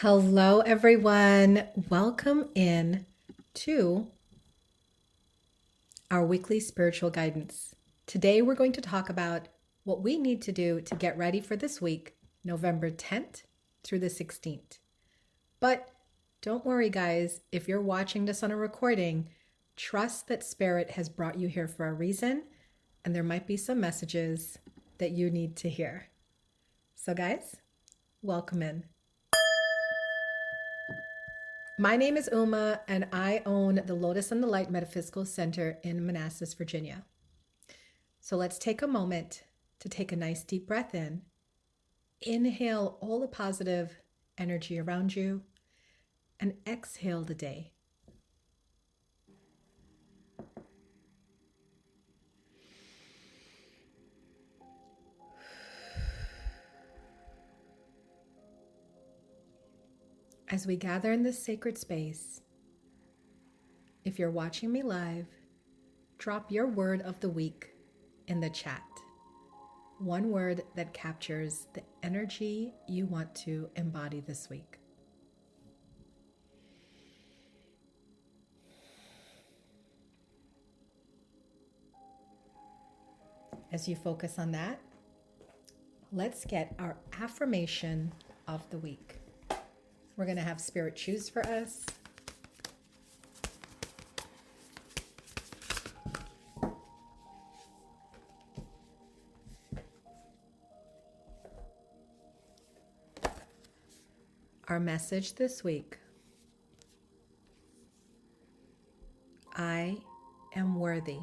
Hello, everyone. Welcome in to our weekly spiritual guidance. Today, we're going to talk about what we need to do to get ready for this week, November 10th through the 16th. But don't worry, guys. If you're watching this on a recording, trust that Spirit has brought you here for a reason, and there might be some messages that you need to hear. So, guys, welcome in. My name is Uma, and I own the Lotus and the Light Metaphysical Center in Manassas, Virginia. So let's take a moment to take a nice deep breath in. Inhale all the positive energy around you, and exhale the day. As we gather in this sacred space, if you're watching me live, drop your word of the week in the chat. One word that captures the energy you want to embody this week. As you focus on that, let's get our affirmation of the week. We're going to have Spirit choose for us. Our message this week: I am worthy.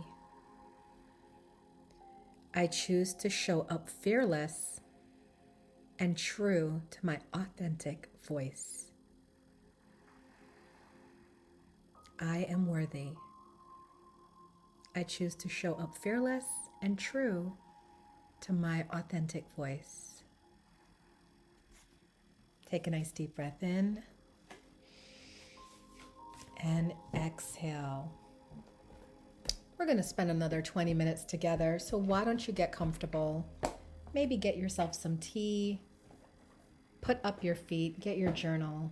I choose to show up fearless and true to my authentic voice. I am worthy. I choose to show up fearless and true to my authentic voice. Take a nice deep breath in and exhale. We're going to spend another 20 minutes together, so why don't you get comfortable? Maybe get yourself some tea, put up your feet, get your journal,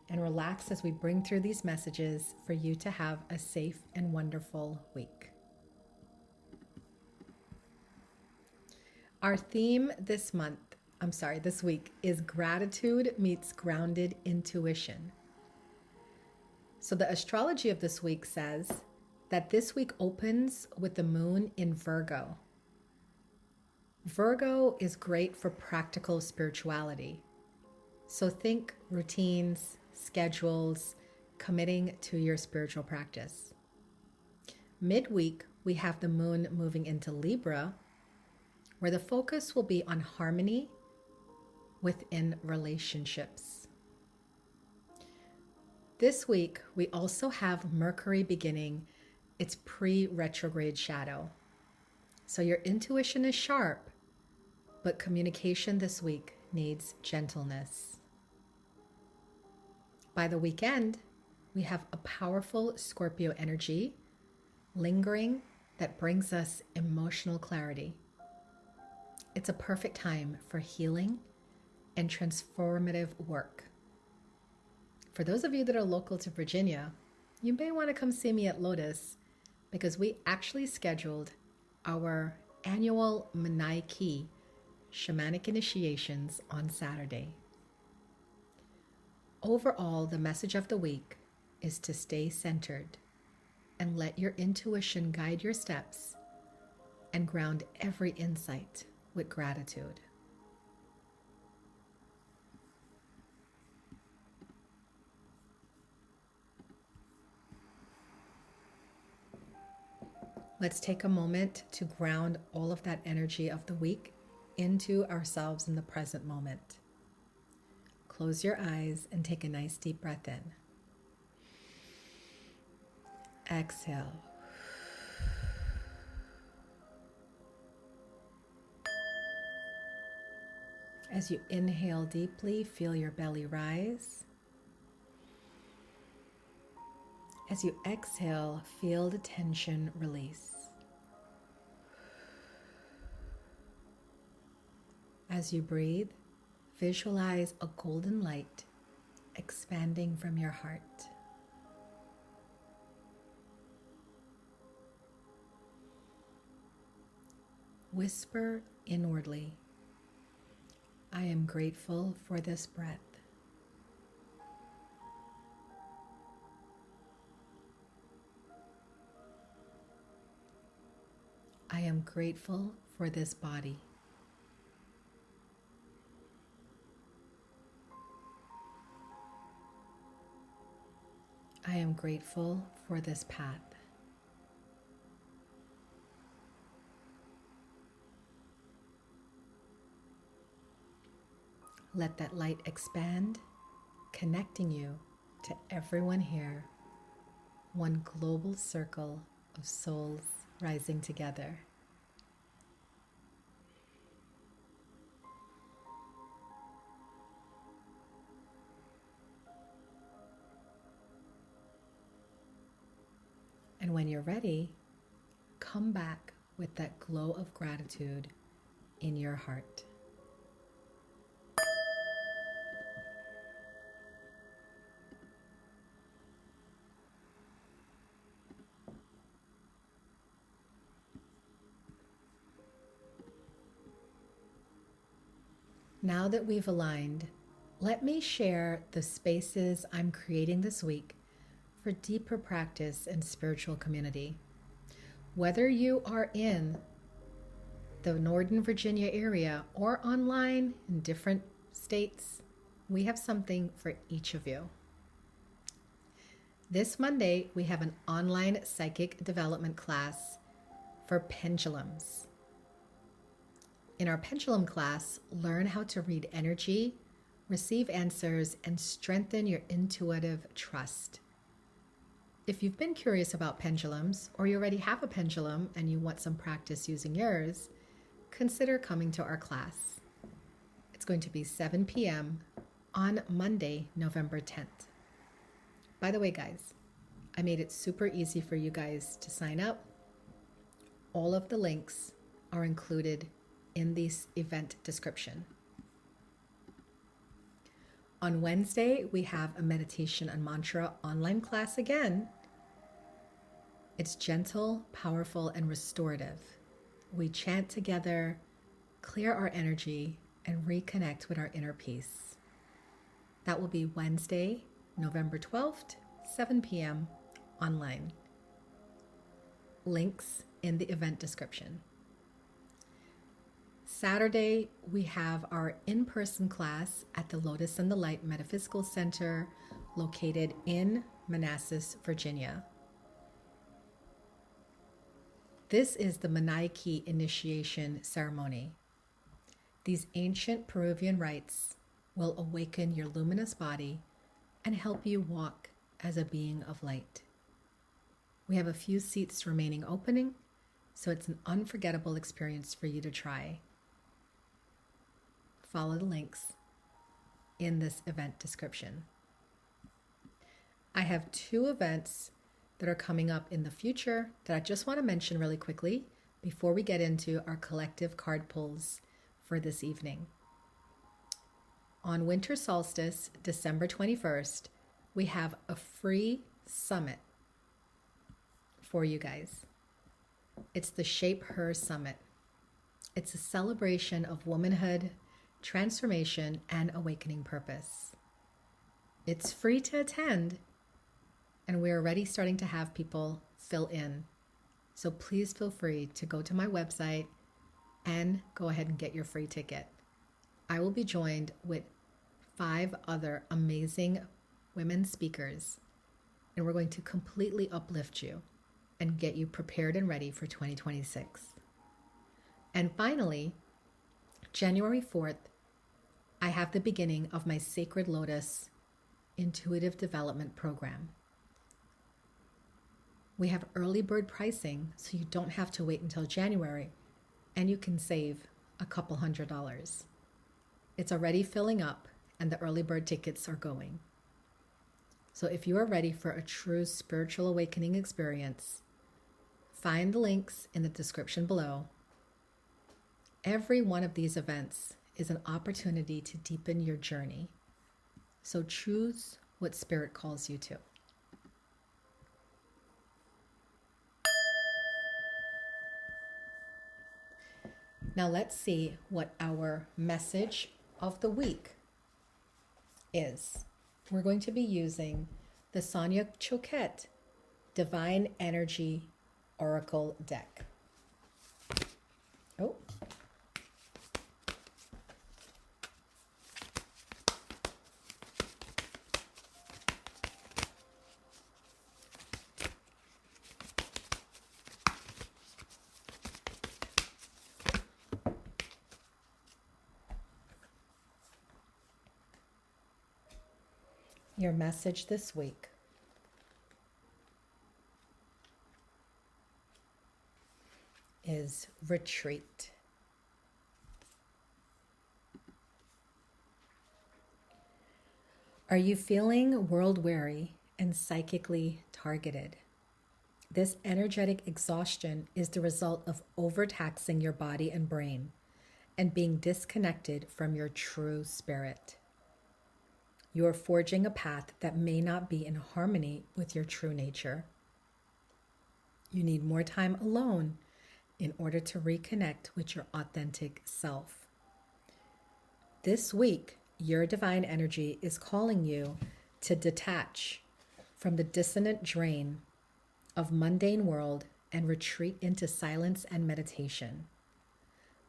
and relax as we bring through these messages for you to have a safe and wonderful week. Our theme this week is gratitude meets grounded intuition. So the astrology of this week says that this week opens with the moon in Virgo. Virgo is great for practical spirituality. So think routines, schedules, committing to your spiritual practice. Midweek, we have the moon moving into Libra, where the focus will be on harmony within relationships. This week, we also have Mercury beginning its pre-retrograde shadow. So your intuition is sharp, but communication this week needs gentleness. By the weekend, we have a powerful Scorpio energy lingering that brings us emotional clarity. It's a perfect time for healing and transformative work. For those of you that are local to Virginia, you may want to come see me at Lotus, because we actually scheduled our annual Munay Ki shamanic initiations on Saturday. Overall, the message of the week is to stay centered and let your intuition guide your steps and ground every insight with gratitude. Let's take a moment to ground all of that energy of the week into ourselves in the present moment. Close your eyes and take a nice deep breath in. Exhale. As you inhale deeply, feel your belly rise. As you exhale, feel the tension release. As you breathe, visualize a golden light expanding from your heart. Whisper inwardly, I am grateful for this breath. I am grateful for this body. I am grateful for this path. Let that light expand, connecting you to everyone here, one global circle of souls rising together. And when you're ready, come back with that glow of gratitude in your heart. Now that we've aligned, let me share the spaces I'm creating this week for deeper practice and spiritual community. Whether you are in the Northern Virginia area or online in different states, we have something for each of you. This Monday, we have an online psychic development class for pendulums. In our pendulum class, learn how to read energy, receive answers, and strengthen your intuitive trust. If you've been curious about pendulums, or you already have a pendulum and you want some practice using yours, consider coming to our class. It's going to be 7 p.m. on Monday, November 10th. By the way, guys, I made it super easy for you guys to sign up. All of the links are included in this event description. On Wednesday, we have a meditation and mantra online class again. It's gentle, powerful, and restorative. We chant together, clear our energy, and reconnect with our inner peace. That will be Wednesday, November 12th, 7 p.m. online. Links in the event description. Saturday, we have our in-person class at the Lotus and the Light Metaphysical Center located in Manassas, Virginia. This is the Munay Ki initiation ceremony. These ancient Peruvian rites will awaken your luminous body and help you walk as a being of light. We have a few seats remaining opening, so it's an unforgettable experience for you to try. Follow the links in this event description. I have 2 events that are coming up in the future that I just want to mention really quickly before we get into our collective card pulls for this evening. On winter solstice, December 21st, we have a free summit for you guys. It's the Shape Her Summit. It's a celebration of womanhood, transformation, and awakening purpose. It's free to attend, and we're already starting to have people fill in. So please feel free to go to my website and go ahead and get your free ticket. I will be joined with 5 other amazing women speakers, and we're going to completely uplift you and get you prepared and ready for 2026. And finally, January 4th, I have the beginning of my Sacred Lotus Intuitive Development Program. We have early bird pricing, so you don't have to wait until January, and you can save a couple $100s. It's already filling up, and the early bird tickets are going. So if you are ready for a true spiritual awakening experience, find the links in the description below. Every one of these events is an opportunity to deepen your journey. So choose what Spirit calls you to. Now let's see what our message of the week is. We're going to be using the Sonia Choquette Divine Energy Oracle deck. Oh. Your message this week is retreat. Are you feeling world weary and psychically targeted? This energetic exhaustion is the result of overtaxing your body and brain and being disconnected from your true spirit. You are forging a path that may not be in harmony with your true nature. You need more time alone in order to reconnect with your authentic self. This week, your divine energy is calling you to detach from the dissonant drain of mundane world and retreat into silence and meditation.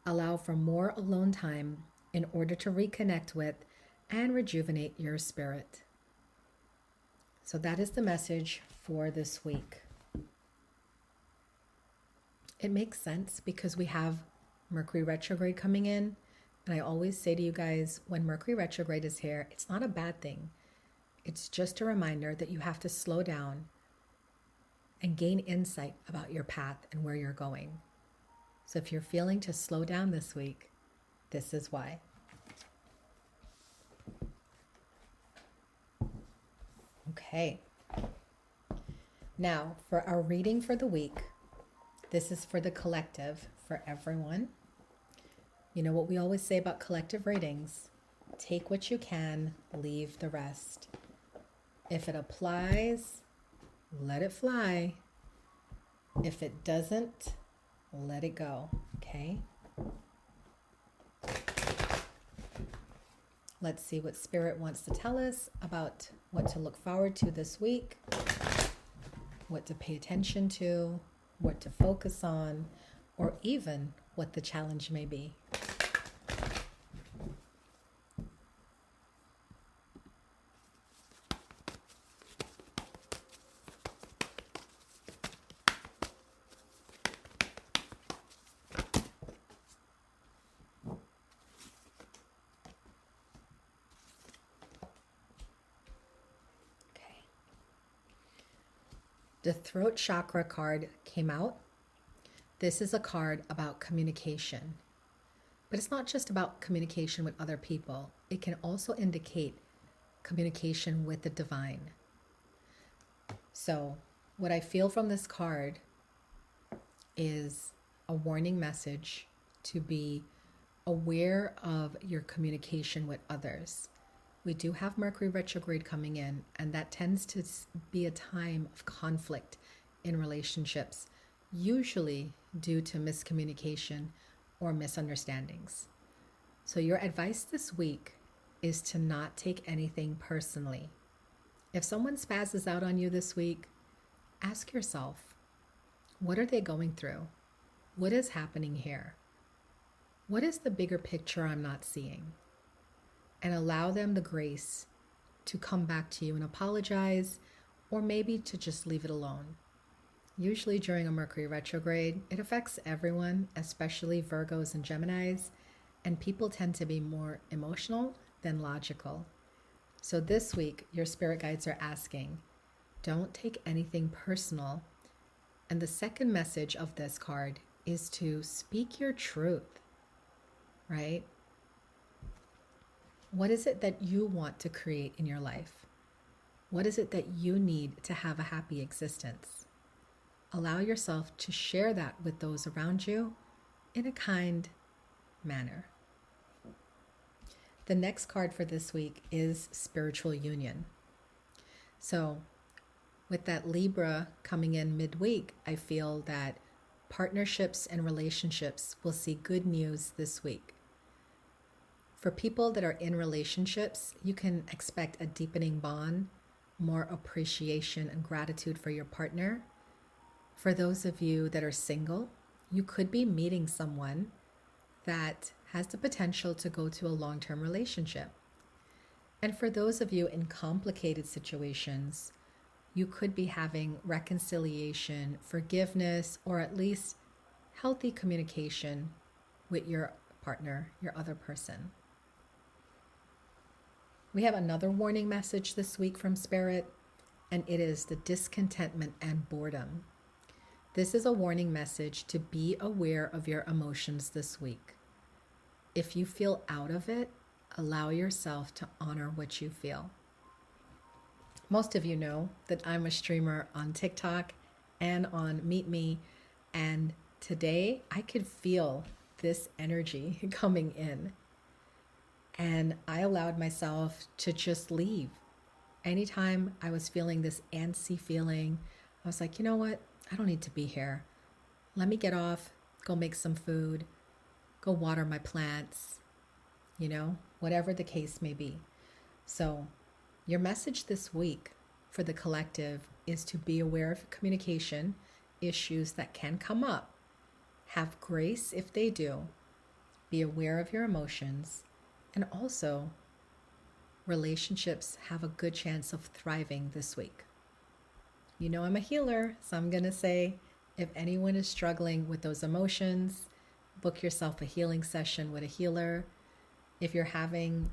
Allow for more alone time in order to reconnect with and rejuvenate your spirit. So that is the message for this week. It makes sense because we have Mercury retrograde coming in. And I always say to you guys, when Mercury retrograde is here, it's not a bad thing. It's just a reminder that you have to slow down and gain insight about your path and where you're going. So if you're feeling to slow down this week, this is why. Okay. Now, for our reading for the week, this is for the collective, for everyone. You know what we always say about collective readings? Take what you can, leave the rest. If it applies, let it fly. If it doesn't, let it go, okay? Let's see what Spirit wants to tell us about what to look forward to this week, what to pay attention to, what to focus on, or even what the challenge may be. The throat chakra card came out. This is a card about communication. But it's not just about communication with other people. It can also indicate communication with the divine. So what I feel from this card is a warning message to be aware of your communication with others. We do have Mercury retrograde coming in, and that tends to be a time of conflict in relationships, usually due to miscommunication or misunderstandings. So your advice this week is to not take anything personally. If someone spazzes out on you this week, ask yourself, what are they going through? What is happening here? What is the bigger picture I'm not seeing? And allow them the grace to come back to you and apologize, or maybe to just leave it alone. Usually during a Mercury retrograde, it affects everyone, especially Virgos and Geminis, and people tend to be more emotional than logical. So this week, your spirit guides are asking, don't take anything personal. And the second message of this card is to speak your truth, right? What is it that you want to create in your life? What is it that you need to have a happy existence? Allow yourself to share that with those around you in a kind manner. The next card for this week is spiritual union. So with that Libra coming in midweek, I feel that partnerships and relationships will see good news this week. For people that are in relationships, you can expect a deepening bond, more appreciation and gratitude for your partner. For those of you that are single, you could be meeting someone that has the potential to go to a long-term relationship. And for those of you in complicated situations, you could be having reconciliation, forgiveness, or at least healthy communication with your partner, your other person. We have another warning message this week from Spirit, and it is the discontentment and boredom. This is a warning message to be aware of your emotions this week. If you feel out of it, allow yourself to honor what you feel. Most of you know that I'm a streamer on TikTok and on Meet Me, and today I could feel this energy coming in, and I allowed myself to just leave. Anytime I was feeling this antsy feeling, I was like, you know what? I don't need to be here. Let me get off, go make some food, go water my plants, whatever the case may be. So your message this week for the collective is to be aware of communication issues that can come up. Have grace if they do. Be aware of your emotions. And also, relationships have a good chance of thriving this week. I'm a healer, so I'm going to say if anyone is struggling with those emotions, book yourself a healing session with a healer. If you're having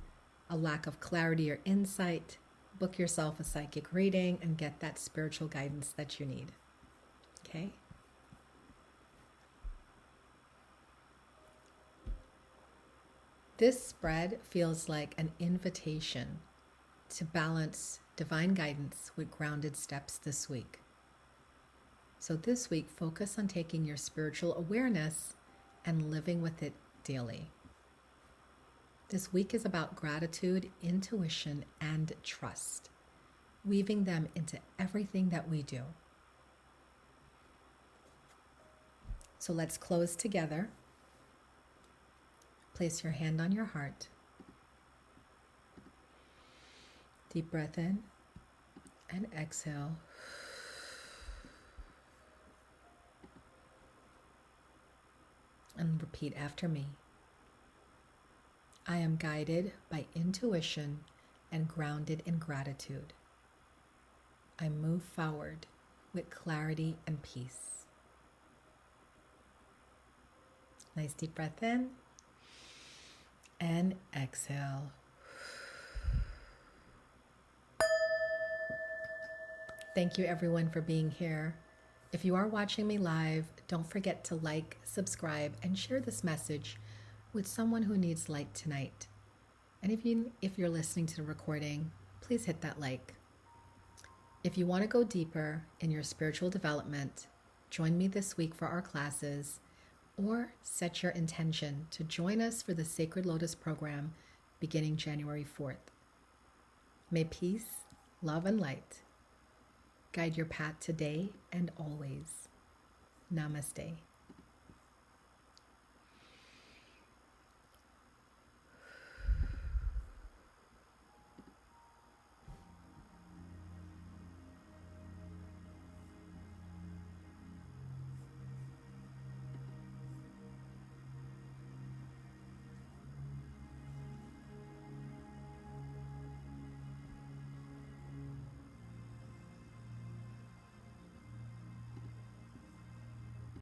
a lack of clarity or insight, book yourself a psychic reading and get that spiritual guidance that you need. Okay? This spread feels like an invitation to balance divine guidance with grounded steps this week. So this week, focus on taking your spiritual awareness and living with it daily. This week is about gratitude, intuition, and trust, weaving them into everything that we do. So let's close together. Place your hand on your heart. Deep breath in and exhale. And repeat after me. I am guided by intuition and grounded in gratitude. I move forward with clarity and peace. Nice deep breath in and exhale. Thank you everyone for being here. If you are watching me live, don't forget to like, subscribe, and share this message with someone who needs light tonight. And if you're listening to the recording, please hit that like. If you want to go deeper in your spiritual development, join me this week for our classes, or set your intention to join us for the Sacred Lotus program beginning January 4th. May peace, love, and light guide your path today and always. Namaste.